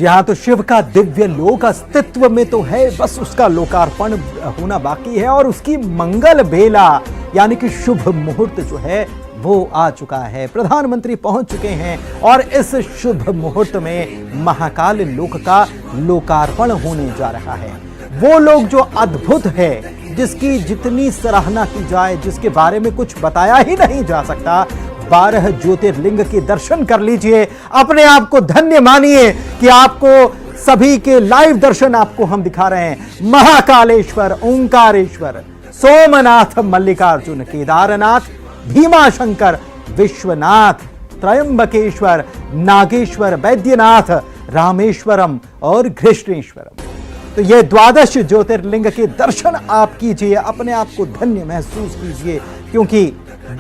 जी हाँ, तो शिव का दिव्य लोक अस्तित्व में तो है, बस उसका लोकार्पण होना बाकी है और उसकी मंगल बेला यानी कि शुभ मुहूर्त जो है वो आ चुका है। प्रधानमंत्री पहुंच चुके हैं और इस शुभ मुहूर्त में महाकाल लोक का लोकार्पण होने जा रहा है। वो लोग जो अद्भुत है, जिसकी जितनी सराहना की जाए, जिसके बारे में कुछ बताया ही नहीं जा सकता, 12 ज्योतिर्लिंग के दर्शन कर लीजिए। अपने आप को धन्य मानिए कि आपको सभी के लाइव दर्शन आपको हम दिखा रहे हैं। महाकालेश्वर, ओंकारेश्वर, सोमनाथ, मल्लिकार्जुन, केदारनाथ, भीमाशंकर, विश्वनाथ, त्रयंबकेश्वर, नागेश्वर, वैद्यनाथ, रामेश्वरम और घृष्णेश्वरम। तो ये 12 ज्योतिर्लिंग के दर्शन आप कीजिए, अपने आप को धन्य महसूस कीजिए, क्योंकि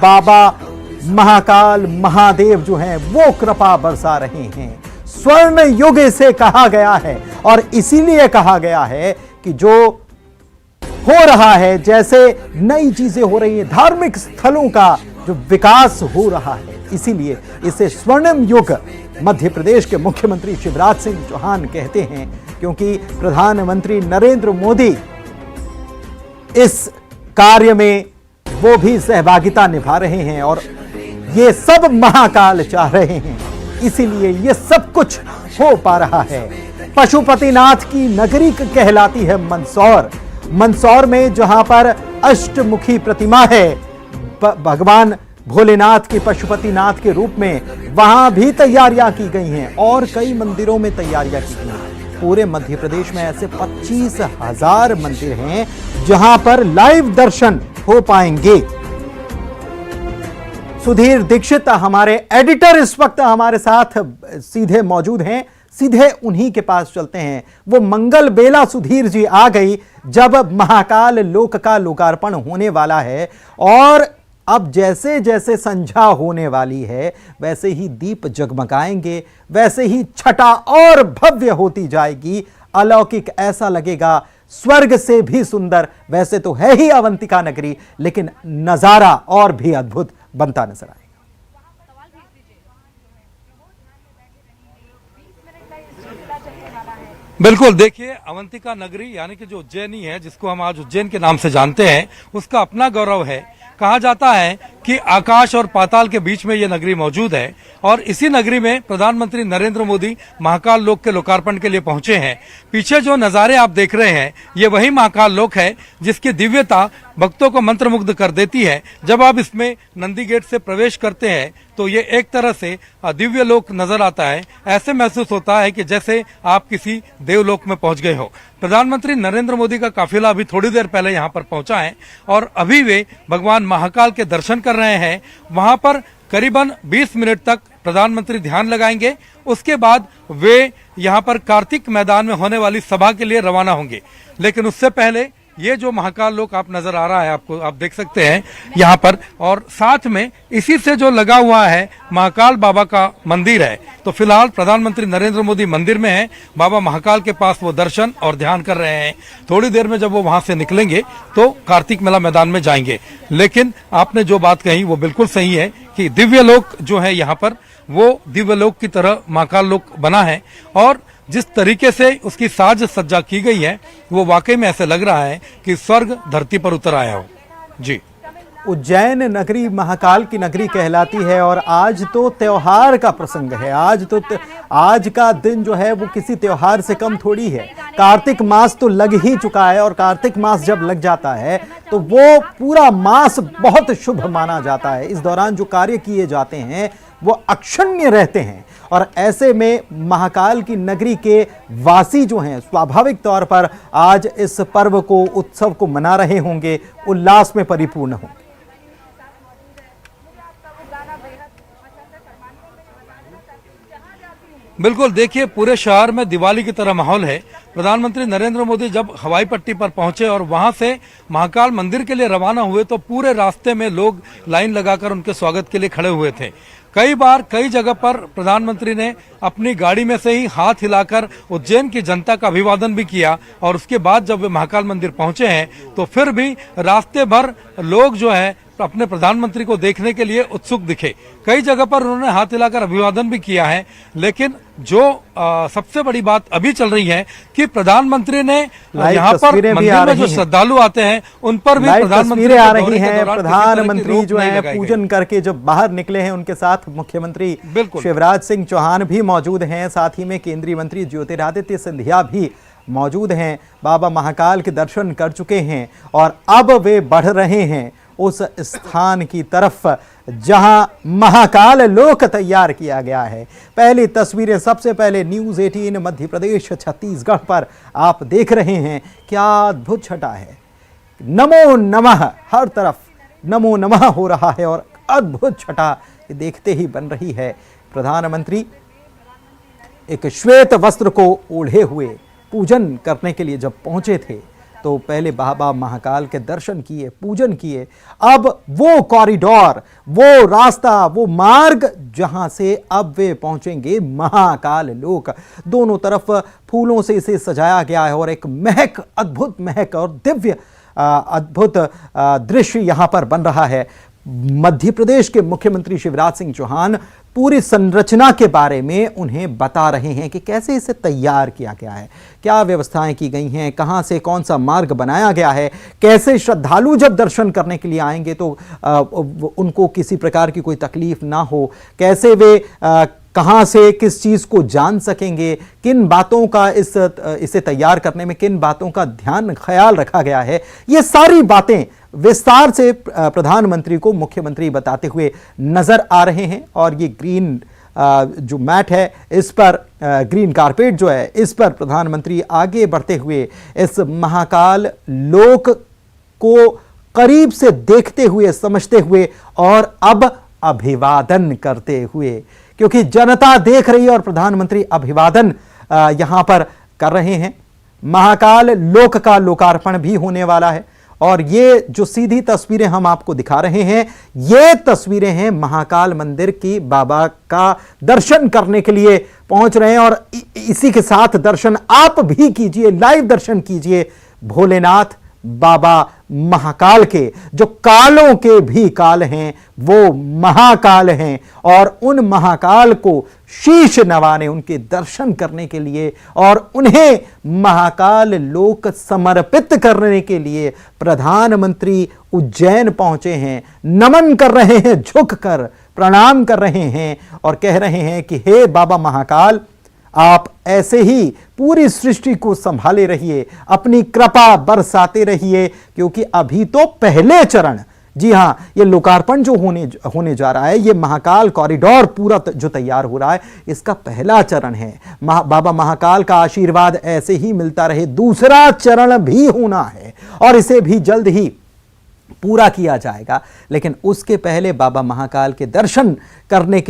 बाबा महाकाल महादेव जो हैं वो कृपा बरसा रहे हैं। स्वर्ण युग इसे कहा गया है और इसीलिए कहा गया है कि जो हो रहा है, जैसे नई चीजें हो रही हैं, धार्मिक स्थलों का जो विकास हो रहा है, इसीलिए इसे स्वर्णिम युग मध्य प्रदेश के मुख्यमंत्री शिवराज सिंह चौहान कहते हैं, क्योंकि प्रधानमंत्री नरेंद्र मोदी इस कार्य में वो भी सहभागिता निभा रहे हैं और ये सब महाकाल चाह रहे हैं, इसीलिए ये सब कुछ हो पा रहा है। पशुपतिनाथ की नगरी कहलाती है मंदसौर। मंदसौर में जहां पर अष्टमुखी प्रतिमा है भगवान भोलेनाथ की, पशुपतिनाथ के रूप में, वहां भी तैयारियां की गई हैं और कई मंदिरों में तैयारियां की गई हैं। पूरे मध्य प्रदेश में ऐसे 25,000 मंदिर हैं जहां पर लाइव दर्शन हो पाएंगे। सुधीर दीक्षित हमारे एडिटर इस वक्त हमारे साथ सीधे मौजूद हैं, सीधे उन्हीं के पास चलते हैं। वो मंगल बेला सुधीर जी आ गई जब महाकाल लोक का लोकार्पण होने वाला है और अब जैसे जैसे संध्या होने वाली है वैसे ही दीप जगमगाएंगे, वैसे ही छटा और भव्य होती जाएगी। अलौकिक, ऐसा लगेगा स्वर्ग से भी सुंदर। वैसे तो है ही अवंतिका नगरी, लेकिन नजारा और भी अद्भुत बनता नजर आएगा। बिल्कुल, देखिए अवंतिका नगरी यानी कि जो उज्जैनी है, जिसको हम आज उज्जैन के नाम से जानते हैं, उसका अपना गौरव है। कहा जाता है कि आकाश और पाताल के बीच में ये नगरी मौजूद है और इसी नगरी में प्रधानमंत्री नरेंद्र मोदी महाकाल लोक के लोकार्पण के लिए पहुंचे हैं। पीछे जो नज़ारे आप देख रहे हैं ये वही महाकाल लोक है जिसकी दिव्यता भक्तों को मंत्रमुग्ध कर देती है। जब आप इसमें नंदी गेट से प्रवेश करते हैं तो ये एक तरह से दिव्य लोक नजर आता है। ऐसे महसूस होता है कि जैसे आप किसी देवलोक में पहुंच गए हो। प्रधानमंत्री नरेंद्र मोदी का काफिला अभी थोड़ी देर पहले यहाँ पर पहुंचा है और अभी वे भगवान महाकाल के दर्शन कर रहे हैं। वहां पर करीबन 20 मिनट तक प्रधानमंत्री ध्यान लगाएंगे। उसके बाद वे यहाँ पर कार्तिक मैदान में होने वाली सभा के लिए रवाना होंगे। लेकिन उससे पहले ये जो महाकाल लोक आप नजर आ रहा है, आपको आप देख सकते हैं यहाँ पर, और साथ में इसी से जो लगा हुआ है महाकाल बाबा का मंदिर है। तो फिलहाल प्रधानमंत्री नरेंद्र मोदी मंदिर में हैं, बाबा महाकाल के पास वो दर्शन और ध्यान कर रहे हैं। थोड़ी देर में जब वो वहां से निकलेंगे तो कार्तिक मेला मैदान में जाएंगे। लेकिन आपने जो बात कही वो बिल्कुल सही है कि दिव्य लोक जो है यहाँ पर वो दिव्य लोक की तरह महाकाल लोक बना है और जिस तरीके से उसकी साज सज्जा की गई है वो वाकई में ऐसे लग रहा है कि स्वर्ग धरती पर उतर आया हो। जी, उज्जैन नगरी महाकाल की नगरी कहलाती है और आज तो त्योहार का प्रसंग है। आज का दिन जो है वो किसी त्योहार से कम थोड़ी है। कार्तिक मास तो लग ही चुका है और कार्तिक मास जब लग जाता है तो वो पूरा मास बहुत शुभ माना जाता है। इस दौरान जो कार्य किए जाते हैं वो अक्षण्य रहते हैं और ऐसे में महाकाल की नगरी के वासी जो हैं स्वाभाविक तौर पर आज इस पर्व को, उत्सव को मना रहे होंगे, उल्लास में परिपूर्ण होंगे। बिल्कुल, देखिए पूरे शहर में दिवाली की तरह माहौल है। प्रधानमंत्री नरेंद्र मोदी जब हवाई पट्टी पर पहुंचे और वहां से महाकाल मंदिर के लिए रवाना हुए तो पूरे रास्ते में लोग लाइन लगाकर उनके स्वागत के लिए खड़े हुए थे। कई बार कई जगह पर प्रधानमंत्री ने अपनी गाड़ी में से ही हाथ हिलाकर उज्जैन की जनता का अभिवादन भी किया और उसके बाद जब वे महाकाल मंदिर पहुंचे हैं तो फिर भी रास्ते भर लोग जो है अपने प्रधानमंत्री को देखने के लिए उत्सुक दिखे। कई जगह पर उन्होंने हाथ हिलाकर अभिवादन भी किया है, लेकिन जो सबसे बड़ी बात अभी चल रही है कि प्रधानमंत्री ने यहाँ पर मंदिर में जो श्रद्धालु आते हैं उन पर भी तस्वीरें आ रही हैं। प्रधानमंत्री जो है पूजन करके जब बाहर निकले हैं, उनके साथ मुख्यमंत्री शिवराज सिंह चौहान भी मौजूद हैं, साथ ही में केंद्रीय मंत्री ज्योतिरादित्य सिंधिया भी मौजूद हैं। बाबा महाकाल के दर्शन कर चुके हैं और अब वे बढ़ रहे हैं उस स्थान की तरफ जहां महाकाल लोक तैयार किया गया है। पहली तस्वीरें सबसे पहले न्यूज़ 18 मध्य प्रदेश छत्तीसगढ़ पर आप देख रहे हैं। क्या अद्भुत छटा है, नमो नमः, हर तरफ नमो नमः हो रहा है और अद्भुत छटा देखते ही बन रही है। प्रधानमंत्री एक श्वेत वस्त्र को ओढ़े हुए पूजन करने के लिए जब पहुंचे थे तो पहले बाबा महाकाल के दर्शन किए, पूजन किए। अब वो कॉरिडोर, वो रास्ता, वो मार्ग जहां से अब वे पहुंचेंगे महाकाल लोक, दोनों तरफ फूलों से इसे सजाया गया है और एक महक, अद्भुत महक और दिव्य अद्भुत दृश्य यहां पर बन रहा है। मध्य प्रदेश के मुख्यमंत्री शिवराज सिंह चौहान पूरी संरचना के बारे में उन्हें बता रहे हैं कि कैसे इसे तैयार किया गया है, क्या व्यवस्थाएं की गई हैं, कहां से कौन सा मार्ग बनाया गया है, कैसे श्रद्धालु जब दर्शन करने के लिए आएंगे तो उनको किसी प्रकार की कोई तकलीफ ना हो, कैसे वे कहां से किस चीज को जान सकेंगे, किन बातों का इसे तैयार करने में किन बातों का ध्यान ख्याल रखा गया है। ये सारी बातें विस्तार से प्रधानमंत्री को मुख्यमंत्री बताते हुए नजर आ रहे हैं। और ये ग्रीन जो मैट है, इस पर ग्रीन कारपेट जो है, इस पर प्रधानमंत्री आगे बढ़ते हुए इस महाकाल लोक को करीब से देखते हुए, समझते हुए और अब अभिवादन करते हुए, क्योंकि जनता देख रही है और प्रधानमंत्री अभिवादन यहां पर कर रहे हैं। महाकाल लोक का लोकार्पण भी होने वाला है और ये जो सीधी तस्वीरें हम आपको दिखा रहे हैं, ये तस्वीरें हैं महाकाल मंदिर की। बाबा का दर्शन करने के लिए पहुंच रहे हैं और इसी के साथ दर्शन आप भी कीजिए, लाइव दर्शन कीजिए भोलेनाथ बाबा महाकाल के, जो कालों के भी काल हैं, वो महाकाल हैं। और उन महाकाल को शीश नवाने, उनके दर्शन करने के लिए और उन्हें महाकाल लोक समर्पित करने के लिए प्रधानमंत्री उज्जैन पहुंचे हैं, नमन कर रहे हैं, झुककर प्रणाम कर रहे हैं और कह रहे हैं कि हे बाबा महाकाल, आप ऐसे ही पूरी सृष्टि को संभाले रहिए, अपनी कृपा बरसाते रहिए, क्योंकि अभी तो पहले चरण, जी हां, ये लोकार्पण जो होने जा रहा है, ये महाकाल कॉरिडोर पूरा जो तैयार हो रहा है, इसका पहला चरण है। बाबा महाकाल का आशीर्वाद ऐसे ही मिलता रहे, दूसरा चरण भी होना है और इसे भी जल्द ही पूरा किया जाएगा। लेकिन उसके पहले बाबा महाकाल के दर्शन करने के लिए